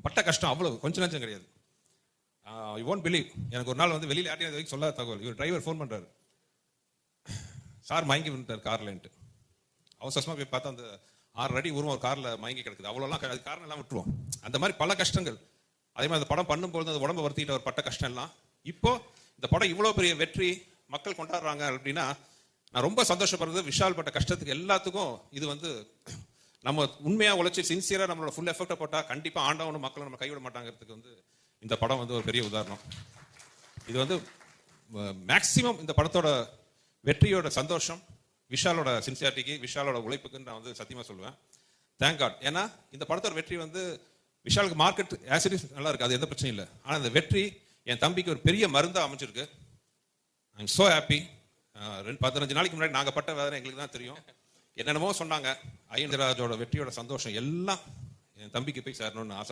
பட்ட கஷ்டம் அவ்வளவு கொஞ்சம் நஞ்சம் கிடையாது. யூ ஒன்ட் பிலீவ், எனக்கு ஒரு நாள் வந்து வெளியில் யார்ட்டையும் இது வரைக்கும் சொல்லாத தகவல். இவர் டிரைவர் ஃபோன் பண்ணுறாரு, சார் மயங்கி விட்டார் கார்லன்ட்டு. அவசரமாக போய் பார்த்தா அந்த 6 அடி உருவம் ஒரு காரில் மயங்கி கிடக்குது. அவ்வளோலாம் அது காரணம் எல்லாம் விட்டுருவோம். அந்த மாதிரி பல கஷ்டங்கள். அதே மாதிரி அந்த படம் பண்ணும்போது அந்த உடம்பை வருத்திட்டு ஒரு பட்ட கஷ்டம் எல்லாம் இப்போ இந்த படம் இவ்வளோ பெரிய வெற்றி மக்கள் கொண்டாடுறாங்க அப்படின்னா நான் ரொம்ப சந்தோஷப்படுறது. விஷால் பட்ட கஷ்டத்துக்கு எல்லாத்துக்கும் இது வந்து நம்ம உண்மையாக உழைச்சி சின்சியராக நம்மளோட ஃபுல் எஃபெக்டை போட்டால் கண்டிப்பாக ஆண்டவனும் மக்களும் நம்ம கைவிட மாட்டாங்கிறதுக்கு வந்து இந்த படம் வந்து ஒரு பெரிய உதாரணம். இது வந்து மேக்சிமம் இந்த படத்தோட வெற்றியோட சந்தோஷம் விஷாலோட சின்சியாரிட்டிக்கு, விஷாலோட உழைப்புக்குன்னு நான் வந்து சத்தியமாக சொல்லுவேன். Thank God. ஏன்னா இந்த படத்தோட வெற்றி வந்து விஷாலுக்கு மார்க்கெட் ஆசிடிஸ் நல்லா இருக்கு, அது எந்த பிரச்சனையும் இல்லை. ஆனால் இந்த வெற்றி என் தம்பிக்கு ஒரு பெரிய மருந்தாக அமைச்சிருக்கு. I am so happy. 15 நாளைக்கு முன்னாடி நாங்கள் பட்ட வேதனை எங்களுக்கு தான் தெரியும். என்னென்னமோ சொன்னாங்க. ஐயன்ராஜோட வெற்றியோட சந்தோஷம் எல்லாம் என் தம்பிக்கு போய் சேரணும்னு ஆசை.